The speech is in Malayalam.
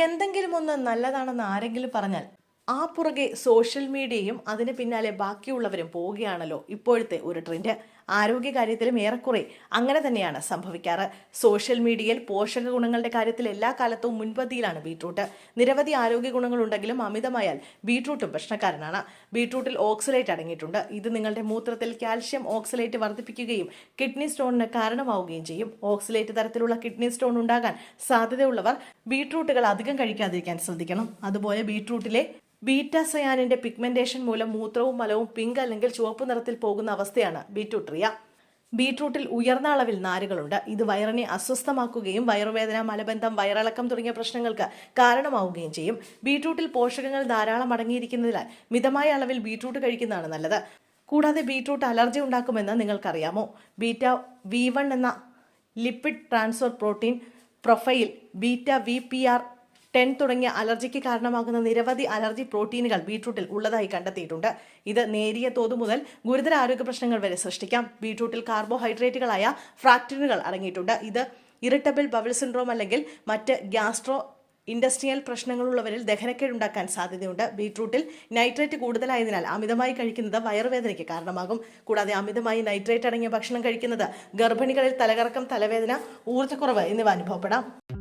എന്തെങ്കിലും ഒന്ന് നല്ലതാണെന്ന് ആരെങ്കിലും പറഞ്ഞാൽ ആ പുറകെ സോഷ്യൽ മീഡിയയും അതിന് പിന്നാലെ ബാക്കിയുള്ളവരും പോവുകയാണല്ലോ ഇപ്പോഴത്തെ ഒരു ട്രെൻഡ്. ആരോഗ്യകാര്യത്തിലും ഏറെക്കുറെ അങ്ങനെ തന്നെയാണ് സംഭവിക്കാറ്. സോഷ്യൽ മീഡിയയിൽ പോഷക ഗുണങ്ങളുടെ കാര്യത്തിൽ എല്ലാ കാലത്തും മുൻപന്തിയിലാണ് ബീട്രൂട്ട്. നിരവധി ആരോഗ്യ ഗുണങ്ങളുണ്ടെങ്കിലും അമിതമായാൽ ബീട്രൂട്ടും പ്രശ്നക്കാരനാണ്. ബീട്രൂട്ടിൽ ഓക്സലേറ്റ് അടങ്ങിയിട്ടുണ്ട്. ഇത് നിങ്ങളുടെ മൂത്രത്തിൽ കാൽഷ്യം ഓക്സലേറ്റ് വർദ്ധിപ്പിക്കുകയും കിഡ്നി സ്റ്റോണിന് കാരണമാവുകയും ചെയ്യും. ഓക്സലേറ്റ് തരത്തിലുള്ള കിഡ്നി സ്റ്റോൺ ഉണ്ടാകാൻ സാധ്യതയുള്ളവർ ബീട്രൂട്ടുകൾ അധികം കഴിക്കാതിരിക്കാൻ ശ്രദ്ധിക്കണം. അതുപോലെ ബീട്രൂട്ടിലെ ബീറ്റ സയാനിന്റെ പിഗ്മെന്റേഷൻ മൂലം മൂത്രവും മലവും പിങ്ക് അല്ലെങ്കിൽ ചുവപ്പ് നിറത്തിൽ പോകുന്ന അവസ്ഥയാണ് ബീട്രൂട്രിയ. ബീട്രൂട്ടിൽ ഉയർന്ന അളവിൽ നാരുകളുണ്ട്. ഇത് വയറിനെ അസ്വസ്ഥമാക്കുകയും വയറുവേദന, മലബന്ധം, വയറിളക്കം തുടങ്ങിയ പ്രശ്നങ്ങൾക്ക് കാരണമാവുകയും ചെയ്യും. ബീട്രൂട്ടിൽ പോഷകങ്ങൾ ധാരാളം അടങ്ങിയിരിക്കുന്നതിനാൽ മിതമായ അളവിൽ ബീട്രൂട്ട് കഴിക്കുന്നതാണ് നല്ലത്. കൂടാതെ ബീട്രൂട്ട് അലർജി ഉണ്ടാക്കുമെന്ന് നിങ്ങൾക്കറിയാമോ? ബീറ്റ V1 എന്ന lipid transfer protein profile, beta VPR10 തുടങ്ങിയ അലർജിക്ക് കാരണമാകുന്ന നിരവധി അലർജി പ്രോട്ടീനുകൾ ബീട്രൂട്ടിൽ ഉള്ളതായി കണ്ടെത്തിയിട്ടുണ്ട്. ഇത് നേരിയ തോത് മുതൽ ഗുരുതര ആരോഗ്യ പ്രശ്നങ്ങൾ വരെ സൃഷ്ടിക്കാം. ബീട്രൂട്ടിൽ കാർബോഹൈഡ്രേറ്റുകളായ ഫ്രാക്ടനുകൾ അടങ്ങിയിട്ടുണ്ട്. ഇത് ഇറിറ്റബിൾ ബവൽ സിൻഡ്രോം അല്ലെങ്കിൽ മറ്റ് ഗ്യാസ്ട്രോ ഇൻഡസ്ട്രിയൽ പ്രശ്നങ്ങളുള്ളവരിൽ ദഹനക്കേടുണ്ടാക്കാൻ സാധ്യതയുണ്ട്. ബീട്രൂട്ടിൽ നൈട്രേറ്റ് കൂടുതലായതിനാൽ അമിതമായി കഴിക്കുന്നത് വയറുവേദനയ്ക്ക് കാരണമാകും. കൂടാതെ അമിതമായി നൈട്രേറ്റ് അടങ്ങിയ ഭക്ഷണം കഴിക്കുന്നത് ഗർഭിണികളിൽ തലകറക്കം, തലവേദന, ഊർജ്ജക്കുറവ് എന്നിവ അനുഭവപ്പെടാം.